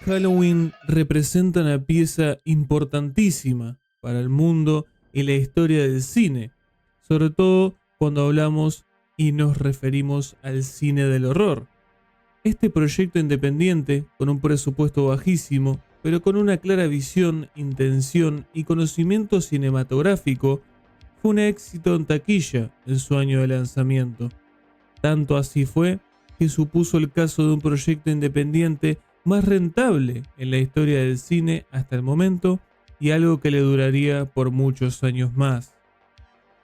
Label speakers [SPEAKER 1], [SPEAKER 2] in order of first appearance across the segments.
[SPEAKER 1] Halloween representa una pieza importantísima para el mundo y la historia del cine, sobre todo cuando hablamos y nos referimos al cine del horror. Este proyecto independiente, con un presupuesto bajísimo, pero con una clara visión, intención y conocimiento cinematográfico, fue un éxito en taquilla en su año de lanzamiento. Tanto así fue que supuso el caso de un proyecto independiente más rentable en la historia del cine hasta el momento y algo que le duraría por muchos años más.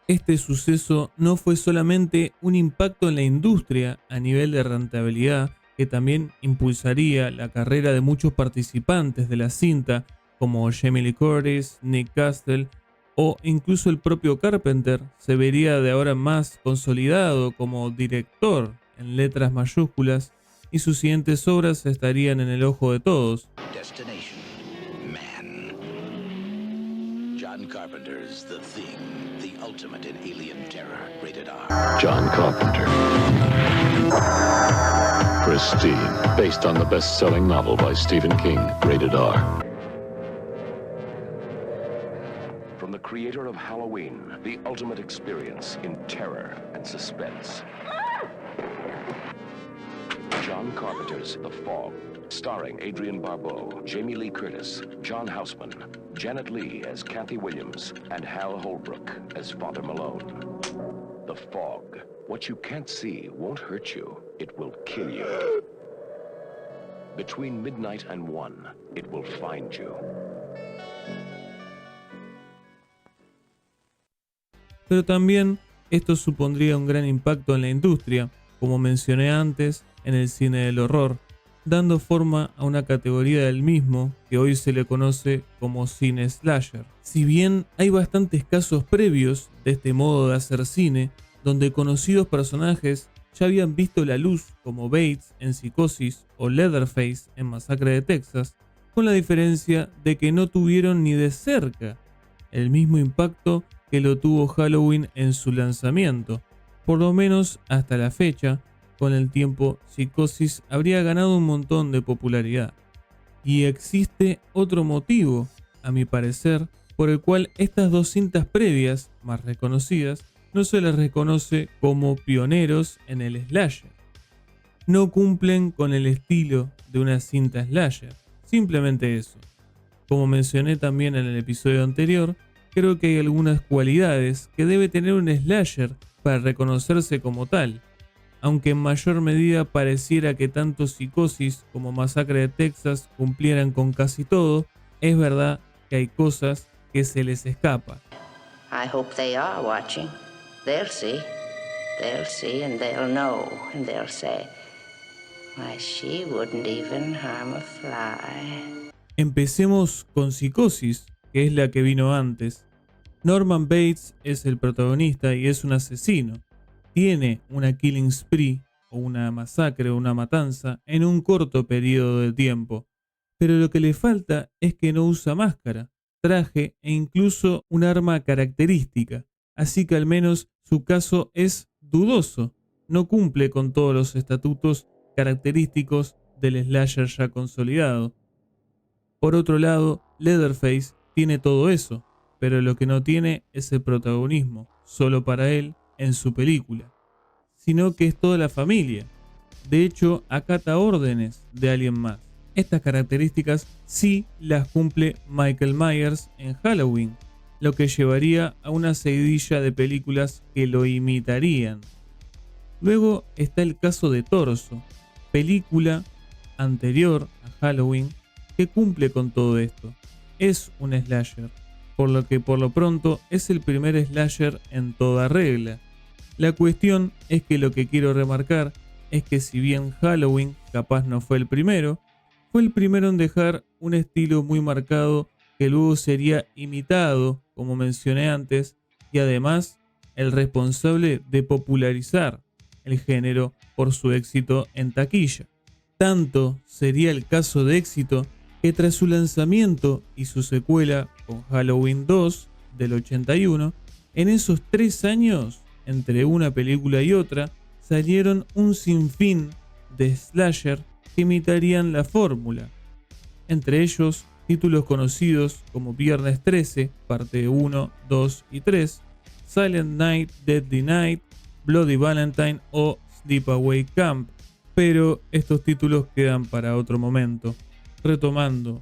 [SPEAKER 1] Este suceso no fue solamente un impacto en la industria a nivel de rentabilidad, que también impulsaría la carrera de muchos participantes de la cinta, como Jamie Lee Curtis, Nick Castle o incluso el propio Carpenter se vería de ahora más consolidado como director en letras mayúsculas y sus siguientes obras estarían en el ojo de todos.
[SPEAKER 2] Destination, man. John Carpenter's The Thing, the ultimate in alien terror, rated R.
[SPEAKER 3] John Carpenter. Christine, based on the best-selling novel by Stephen King, rated R.
[SPEAKER 4] From the creator of Halloween, the ultimate experience in terror and suspense. John Carpenter's The Fog, starring Adrienne Barbeau, Jamie Lee Curtis, John Houseman, Janet Leigh as Kathy Williams, and Hal Holbrook as Father Malone. The Fog. What you can't see won't hurt you. It will kill you. Between midnight and 1, it will find you.
[SPEAKER 1] Pero también esto supondría un gran impacto en la industria, como mencioné antes, en el cine del horror, dando forma a una categoría del mismo que hoy se le conoce como cine slasher. Si bien hay bastantes casos previos de este modo de hacer cine, donde conocidos personajes ya habían visto la luz, como Bates en Psicosis o Leatherface en Masacre de Texas, con la diferencia de que no tuvieron ni de cerca el mismo impacto que lo tuvo Halloween en su lanzamiento. Por lo menos hasta la fecha, con el tiempo, Psicosis habría ganado un montón de popularidad. Y existe otro motivo, a mi parecer, por el cual estas dos cintas previas, más reconocidas, no se les reconoce como pioneros en el slasher. No cumplen con el estilo de una cinta slasher, simplemente eso. Como mencioné también en el episodio anterior, creo que hay algunas cualidades que debe tener un slasher para reconocerse como tal. Aunque en mayor medida pareciera que tanto Psicosis como Masacre de Texas cumplieran con casi todo, es verdad que hay cosas que se les escapa.
[SPEAKER 5] I hope they are watching. They'll see and they'll know and they'll say, why, she wouldn't even harm a fly.
[SPEAKER 1] Empecemos con Psicosis, que es la que vino antes. Norman Bates es el protagonista y es un asesino. Tiene una killing spree, o una masacre o una matanza, en un corto periodo de tiempo. Pero lo que le falta es que no usa máscara, traje e incluso un arma característica. Así que al menos su caso es dudoso. No cumple con todos los estatutos característicos del slasher ya consolidado. Por otro lado, Leatherface tiene todo eso, pero lo que no tiene es el protagonismo, solo para él, en su película, sino que es toda la familia. De hecho, acata órdenes de alguien más. Estas características sí las cumple Michael Myers en Halloween, lo que llevaría a una seguidilla de películas que lo imitarían. Luego está el caso de Torso, película anterior a Halloween que cumple con todo esto. Es un slasher, por lo que por lo pronto es el primer slasher en toda regla. La cuestión es que lo que quiero remarcar es que si bien Halloween capaz no fue el primero en dejar un estilo muy marcado que luego sería imitado, como mencioné antes, y además el responsable de popularizar el género por su éxito en taquilla. Tanto sería el caso de éxito que tras su lanzamiento y su secuela con Halloween 2 del 81, en esos 3 años, entre una película y otra, salieron un sinfín de slasher que imitarían la fórmula. entre ellos títulos conocidos como Viernes 13, parte 1, 2 y 3, Silent Night, Deadly Night, Bloody Valentine o Sleepaway Camp, pero estos títulos quedan para otro momento. Retomando,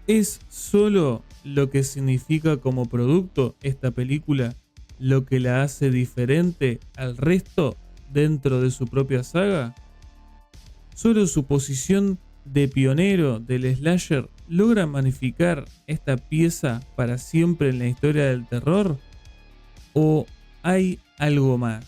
[SPEAKER 1] ¿es solo lo que significa como producto esta película lo que la hace diferente al resto dentro de su propia saga? ¿Solo su posición de pionero del slasher logra magnificar esta pieza para siempre en la historia del terror? ¿O hay algo más?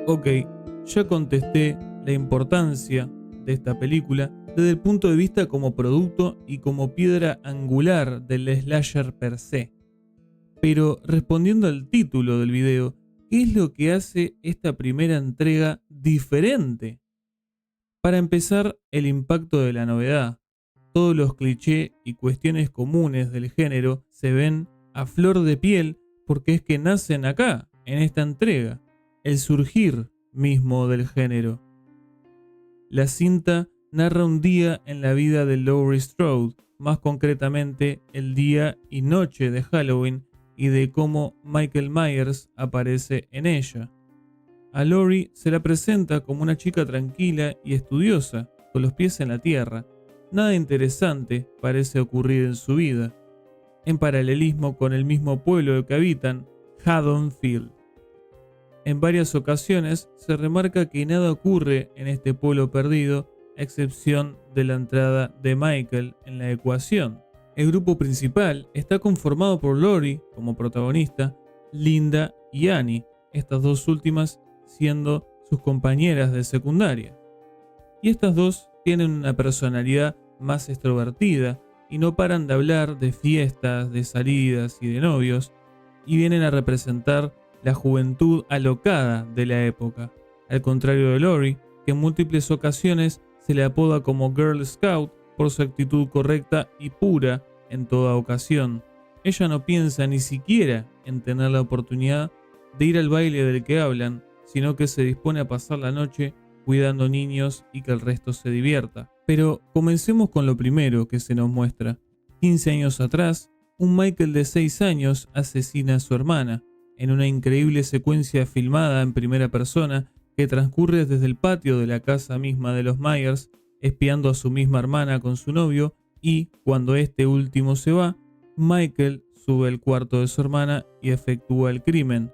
[SPEAKER 1] Ok, ya contesté la importancia de esta película desde el punto de vista como producto y como piedra angular del slasher per se. Pero respondiendo al título del video, ¿qué es lo que hace esta primera entrega diferente? Para empezar, el impacto de la novedad. Todos los clichés y cuestiones comunes del género se ven a flor de piel porque es que nacen acá, en esta entrega. El surgir mismo del género. La cinta narra un día en la vida de Laurie Strode, más concretamente el día y noche de Halloween y de cómo Michael Myers aparece en ella. A Laurie se la presenta como una chica tranquila y estudiosa, con los pies en la tierra. Nada interesante parece ocurrir en su vida, en paralelismo con el mismo pueblo que habitan, Haddonfield. En varias ocasiones se remarca que nada ocurre en este pueblo perdido, a excepción de la entrada de Michael en la ecuación. El grupo principal está conformado por Laurie como protagonista, Linda y Annie, estas dos últimas siendo sus compañeras de secundaria. Y estas dos tienen una personalidad más extrovertida y no paran de hablar de fiestas, de salidas y de novios, y vienen a representar la juventud alocada de la época, al contrario de Laurie, que en múltiples ocasiones se le apoda como Girl Scout por su actitud correcta y pura en toda ocasión. Ella no piensa ni siquiera en tener la oportunidad de ir al baile del que hablan, sino que se dispone a pasar la noche cuidando niños y que el resto se divierta. Pero comencemos con lo primero que se nos muestra. 15 años atrás, un Michael de 6 años asesina a su hermana, en una increíble secuencia filmada en primera persona que transcurre desde el patio de la casa misma de los Myers, espiando a su misma hermana con su novio, y cuando este último se va, Michael sube al cuarto de su hermana y efectúa el crimen.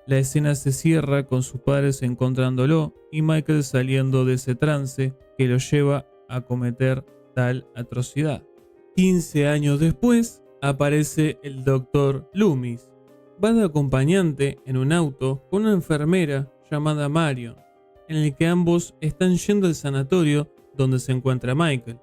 [SPEAKER 1] La escena se cierra con sus padres encontrándolo y Michael saliendo de ese trance que lo lleva a cometer tal atrocidad. 15 años después aparece el Dr. Loomis. Va de acompañante en un auto con una enfermera llamada Marion, en el que ambos están yendo al sanatorio donde se encuentra Michael.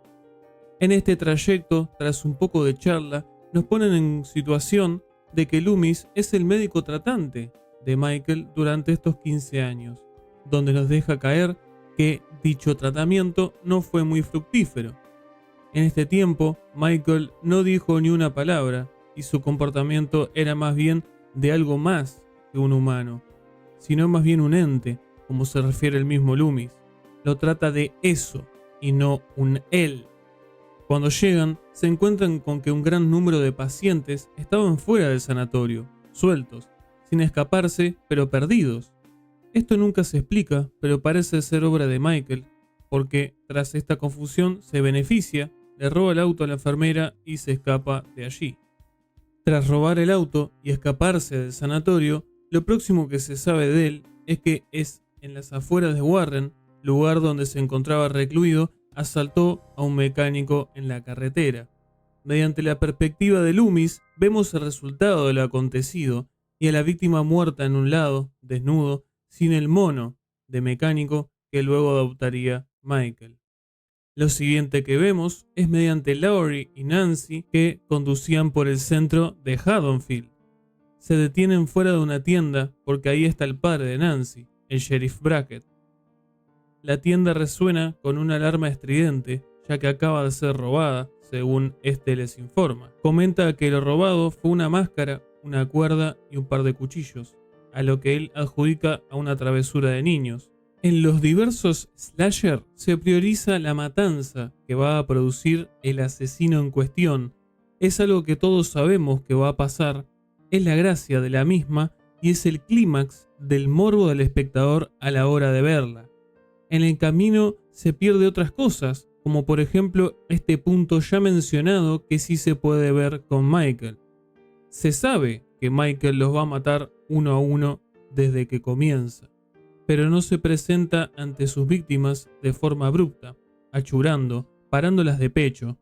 [SPEAKER 1] En este trayecto, tras un poco de charla, nos ponen en situación de que Loomis es el médico tratante de Michael durante estos 15 años, donde nos deja caer que dicho tratamiento no fue muy fructífero. En este tiempo, Michael no dijo ni una palabra y su comportamiento era más bien de algo más que un humano, sino más bien un ente, como se refiere el mismo Loomis. Lo trata de eso y no un él. Cuando llegan, se encuentran con que un gran número de pacientes estaban fuera del sanatorio, sueltos, sin escaparse, pero perdidos. Esto nunca se explica, pero parece ser obra de Michael, porque tras esta confusión se beneficia, le roba el auto a la enfermera y se escapa de allí. Tras robar el auto y escaparse del sanatorio, lo próximo que se sabe de él es que es en las afueras de Warren, lugar donde se encontraba recluido, asaltó a un mecánico en la carretera. Mediante la perspectiva de Loomis, vemos el resultado de lo acontecido y a la víctima muerta en un lado, desnudo, sin el mono de mecánico que luego adoptaría Michael. Lo siguiente que vemos es mediante Laurie y Nancy que conducían por el centro de Haddonfield. Se detienen fuera de una tienda porque ahí está el padre de Nancy, el sheriff Brackett. la tienda resuena con una alarma estridente, ya que acaba de ser robada, según este les informa. Comenta que lo robado fue una máscara, una cuerda y un par de cuchillos, a lo que él adjudica a una travesura de niños. En los diversos slasher se prioriza la matanza que va a producir el asesino en cuestión. Es algo que todos sabemos que va a pasar, es la gracia de la misma y es el clímax del morbo del espectador a la hora de verla. En el camino se pierde otras cosas, como por ejemplo este punto ya mencionado que sí se puede ver con Michael. Se sabe que Michael los va a matar uno a uno desde que comienza, pero no se presenta ante sus víctimas de forma abrupta, achurando, parándolas de pecho.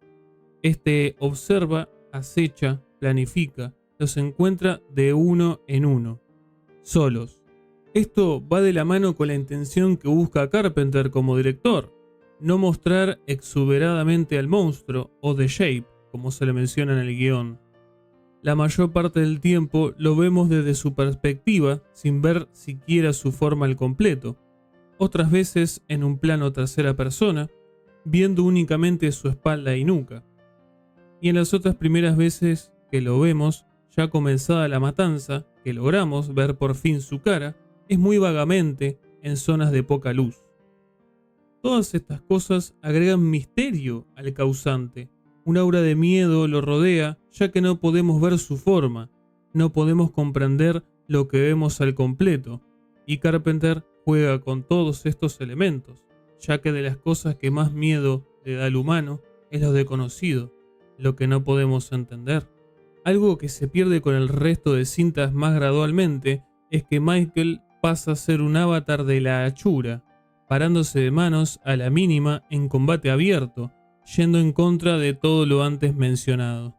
[SPEAKER 1] Este observa, acecha, planifica, los encuentra de uno en uno, solos. Esto va de la mano con la intención que busca Carpenter como director, no mostrar exuberadamente al monstruo o The Shape, como se le menciona en el guión. La mayor parte del tiempo lo vemos desde su perspectiva, sin ver siquiera su forma al completo. Otras veces en un plano tercera persona, viendo únicamente su espalda y nuca. Y en las otras primeras veces que lo vemos, ya comenzada la matanza, que logramos ver por fin su cara, es muy vagamente en zonas de poca luz. Todas estas cosas agregan misterio al causante. Un aura de miedo lo rodea, ya que no podemos ver su forma, no podemos comprender lo que vemos al completo, y Carpenter juega con todos estos elementos, ya que de las cosas que más miedo le da al humano es lo desconocido, lo que no podemos entender. Algo que se pierde con el resto de cintas más gradualmente es que Michael pasa a ser un avatar de la hachura, parándose de manos a la mínima en combate abierto, yendo en contra de todo lo antes mencionado.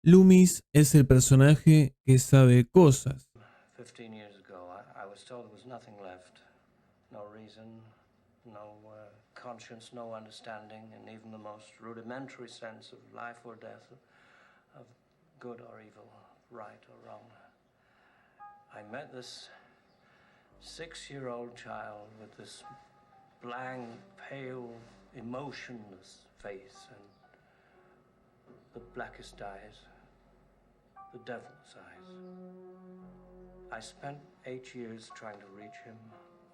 [SPEAKER 1] Loomis es el personaje que sabe cosas.
[SPEAKER 6] 15 years ago, I was told there was nothing left. No reason, no conscience, no understanding, and even the most rudimentary sense of life or death, of good or evil, right or wrong. I met this 6-year-old child with this blank, pale, emotionless face and the blackest eyes, the devil's eyes. I spent 8 years trying to reach him,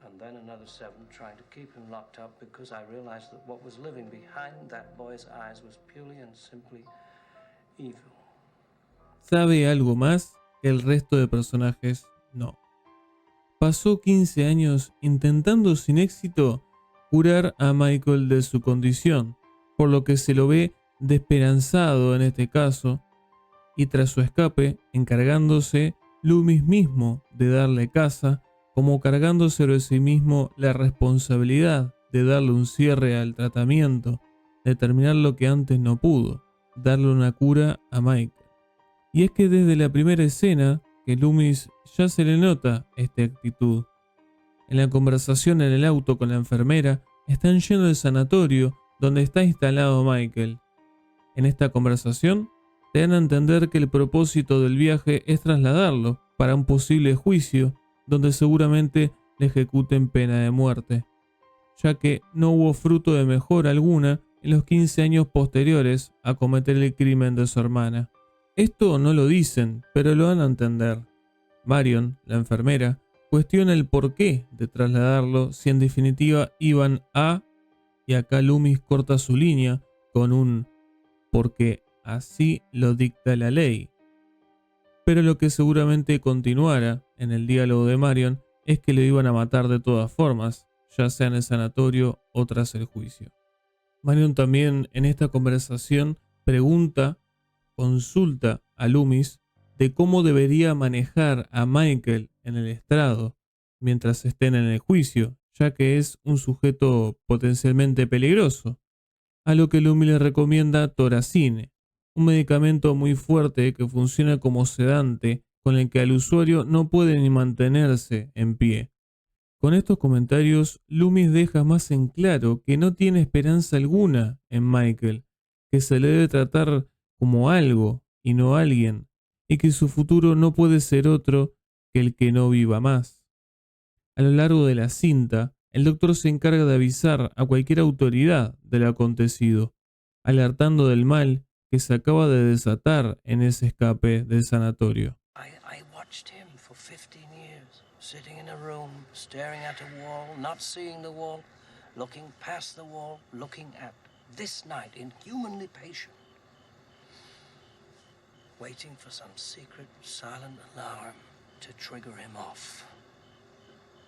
[SPEAKER 6] and then another 7 trying to keep him locked up because I realized that what was living behind that boy's eyes was purely and simply evil.
[SPEAKER 1] ¿Sabe algo más que el resto de personajes no? Pasó 15 años intentando sin éxito curar a Michael de su condición, por lo que se lo ve desesperanzado en este caso, y tras su escape encargándose Loomis mismo de darle casa, como cargándoselo de sí mismo la responsabilidad de darle un cierre al tratamiento, de terminar lo que antes no pudo, darle una cura a Michael. Y es que desde la primera escena que Loomis ya se le nota esta actitud. En la conversación en el auto con la enfermera, están yendo al sanatorio donde está instalado Michael. En esta conversación, te dan a entender que el propósito del viaje es trasladarlo para un posible juicio donde seguramente le ejecuten pena de muerte, ya que no hubo fruto de mejora alguna en los 15 años posteriores a cometer el crimen de su hermana. Esto no lo dicen, pero lo dan a entender. Marion, la enfermera, cuestiona el porqué de trasladarlo si en definitiva iban a... Y acá Loomis corta su línea con un porque así lo dicta la ley. Pero lo que seguramente continuara en el diálogo de Marion es que lo iban a matar de todas formas, ya sea en el sanatorio o tras el juicio. Marion también en esta conversación consulta a Loomis de cómo debería manejar a Michael en el estrado mientras estén en el juicio, ya que es un sujeto potencialmente peligroso, a lo que Loomis le recomienda Toracine, un medicamento muy fuerte que funciona como sedante con el que el usuario no puede ni mantenerse en pie. Con estos comentarios, Loomis deja más en claro que no tiene esperanza alguna en Michael, que se le debe tratar como algo y no alguien, y que su futuro no puede ser otro que el que no viva más. A lo largo de la cinta, el doctor se encarga de avisar a cualquier autoridad de lo acontecido, alertando del mal que se acaba de desatar en ese escape del sanatorio.
[SPEAKER 6] I watched him for 15 years, sitting in a room, staring at a wall, not seeing the wall, looking past the wall, looking at this night, inhumanly patient, waiting for some secret, silent alarm to trigger him off.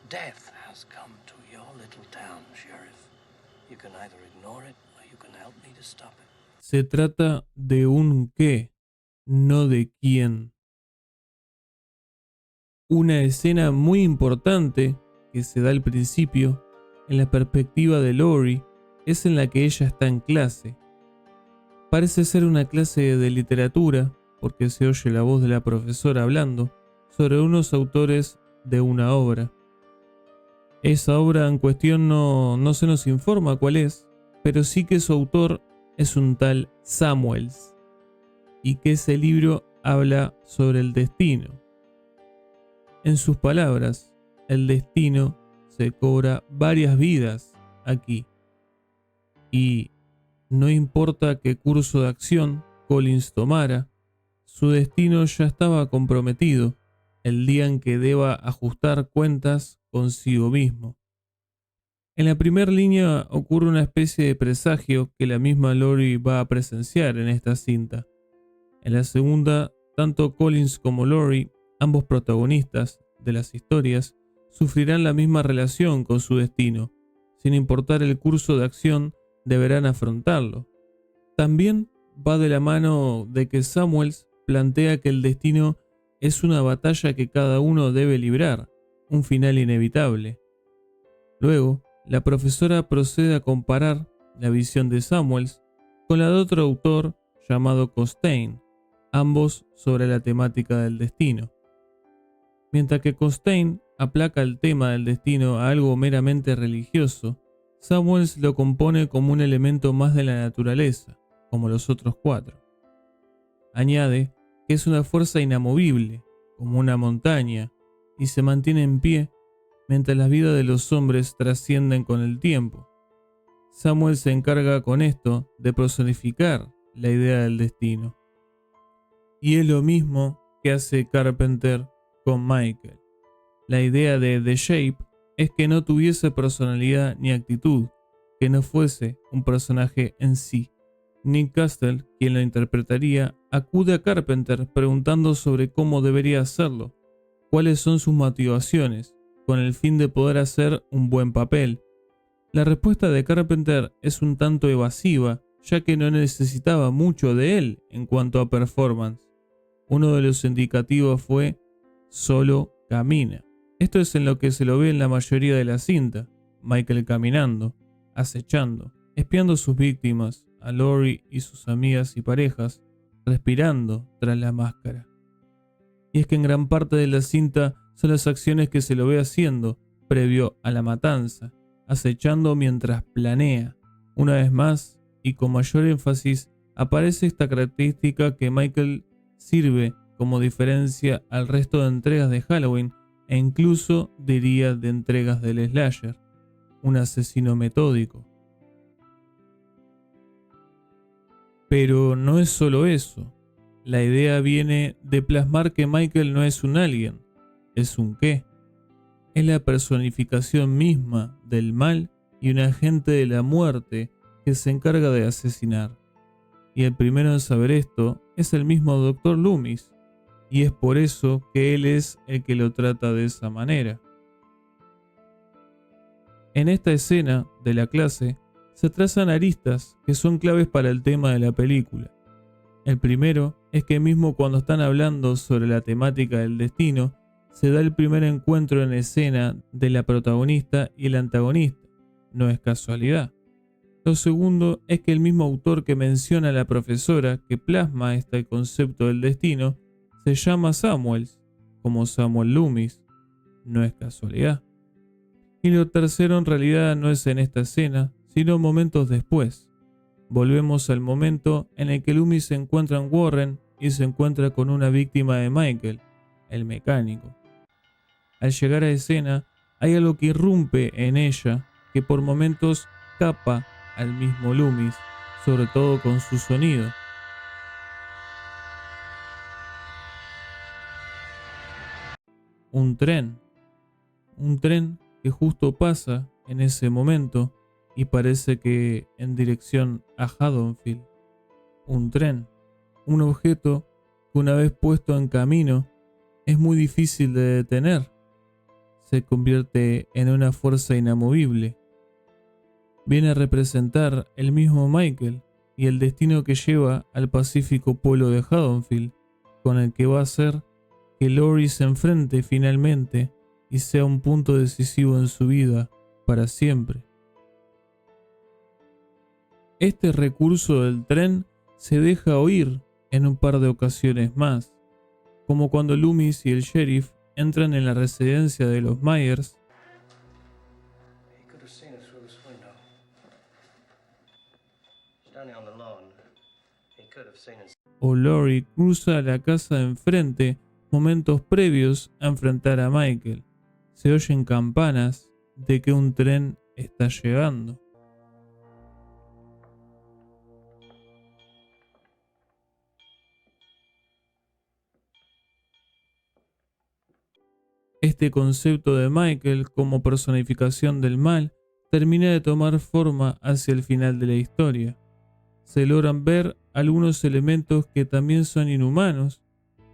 [SPEAKER 6] Death has come to your little town, Sheriff. You can either ignore it or you can help me to stop it.
[SPEAKER 1] Se trata de un qué, no de quién. Una escena muy importante que se da al principio, en la perspectiva de Laurie, es en la que ella está en clase. Parece ser una clase de literatura, porque se oye la voz de la profesora hablando sobre unos autores de una obra. Esa obra en cuestión no se nos informa cuál es, pero sí que su autor es un tal Samuels, y que ese libro habla sobre el destino. En sus palabras, el destino se cobra varias vidas aquí. Y no importa qué curso de acción Collins tomara, su destino ya estaba comprometido el día en que deba ajustar cuentas consigo mismo. En la primera línea ocurre una especie de presagio que la misma Laurie va a presenciar en esta cinta. En la segunda, tanto Collins como Laurie, ambos protagonistas de las historias, sufrirán la misma relación con su destino. Sin importar el curso de acción, deberán afrontarlo. También va de la mano de que Samuels plantea que el destino es una batalla que cada uno debe librar, un final inevitable. Luego, la profesora procede a comparar la visión de Samuels con la de otro autor llamado Costain, ambos sobre la temática del destino. Mientras que Costain aplaca el tema del destino a algo meramente religioso, Samuels lo compone como un elemento más de la naturaleza, como los otros cuatro. Añade que es una fuerza inamovible, como una montaña, y se mantiene en pie mientras las vidas de los hombres trascienden con el tiempo. Samuel se encarga con esto de personificar la idea del destino. Y es lo mismo que hace Carpenter con Michael. La idea de The Shape es que no tuviese personalidad ni actitud, que no fuese un personaje en sí. Nick Castle, quien lo interpretaría, acude a Carpenter preguntando sobre cómo debería hacerlo, cuáles son sus motivaciones, con el fin de poder hacer un buen papel. La respuesta de Carpenter es un tanto evasiva, ya que no necesitaba mucho de él en cuanto a performance. Uno de los indicativos fue solo camina. Esto es en lo que se lo ve en la mayoría de la cinta: Michael caminando, acechando, espiando a sus víctimas, a Laurie y sus amigas y parejas, respirando tras la máscara. Y es que en gran parte de la cinta son las acciones que se lo ve haciendo previo a la matanza, acechando mientras planea. Una vez más, y con mayor énfasis, aparece esta característica que Michael sirve como diferencia al resto de entregas de Halloween e incluso diría de entregas del slasher: un asesino metódico. Pero no es solo eso. La idea viene de plasmar que Michael no es un alien, es un qué. Es la personificación misma del mal y un agente de la muerte que se encarga de asesinar. Y el primero en saber esto es el mismo Dr. Loomis, y es por eso que él es el que lo trata de esa manera. En esta escena de la clase se trazan aristas que son claves para el tema de la película. El primero es que mismo cuando están hablando sobre la temática del destino, se da el primer encuentro en escena de la protagonista y el antagonista. No es casualidad. Lo segundo es que el mismo autor que menciona a la profesora que plasma este concepto del destino se llama Samuels, como Samuel Loomis. No es casualidad. Y lo tercero en realidad no es en esta escena, sino momentos después. Volvemos al momento en el que Loomis se encuentra en Warren y se encuentra con una víctima de Michael, el mecánico. Al llegar a escena, hay algo que irrumpe en ella, que por momentos capa al mismo Loomis, sobre todo con su sonido. Un tren que justo pasa en ese momento y parece que en dirección a Haddonfield. Un tren, un objeto que una vez puesto en camino es muy difícil de detener. Se convierte en una fuerza inamovible. Viene a representar el mismo Michael y el destino que lleva al pacífico pueblo de Haddonfield, con el que va a hacer que Laurie se enfrente finalmente y sea un punto decisivo en su vida para siempre. Este recurso del tren se deja oír en un par de ocasiones más, como cuando Loomis y el sheriff entran en la residencia de los Myers.
[SPEAKER 6] He could have seen it through this window. Standing on the lawn, he could have seen it.
[SPEAKER 1] O Laurie cruza la casa de enfrente momentos previos a enfrentar a Michael. Se oyen campanas de que un tren está llegando. Este concepto de Michael como personificación del mal termina de tomar forma hacia el final de la historia. Se logran ver algunos elementos que también son inhumanos,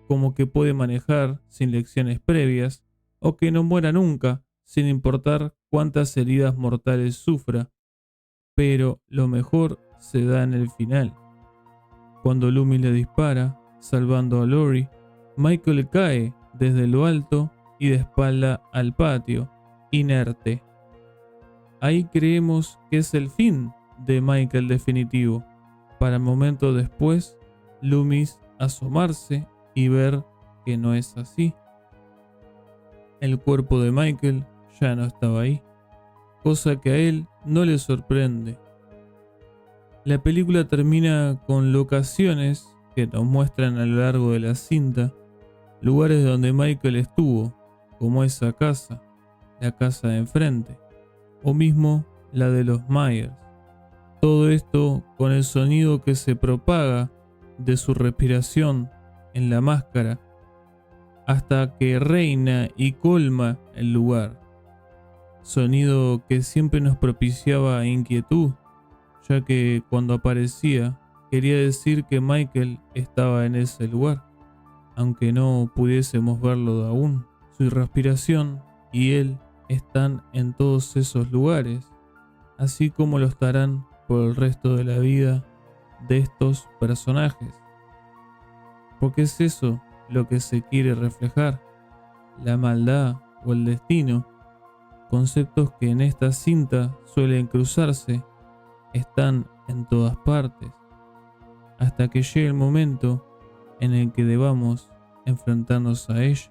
[SPEAKER 1] como que puede manejar sin lecciones previas, o que no muera nunca, sin importar cuántas heridas mortales sufra. Pero lo mejor se da en el final. Cuando Loomis le dispara, salvando a Laurie, Michael cae desde lo alto y de espalda al patio, inerte. Ahí creemos que es el fin de Michael definitivo, para momentos después Loomis asomarse y ver que no es así. El cuerpo de Michael ya no estaba ahí, cosa que a él no le sorprende. La película termina con locaciones que nos muestran a lo largo de la cinta lugares donde Michael estuvo, como esa casa, la casa de enfrente, o mismo la de los Myers. Todo esto con el sonido que se propaga de su respiración en la máscara hasta que reina y colma el lugar. Sonido que siempre nos propiciaba inquietud, ya que cuando aparecía quería decir que Michael estaba en ese lugar, aunque no pudiésemos verlo aún. Su respiración y él están en todos esos lugares, así como lo estarán por el resto de la vida de estos personajes. Porque es eso lo que se quiere reflejar, la maldad o el destino, conceptos que en esta cinta suelen cruzarse, están en todas partes, hasta que llegue el momento en el que debamos enfrentarnos a ella.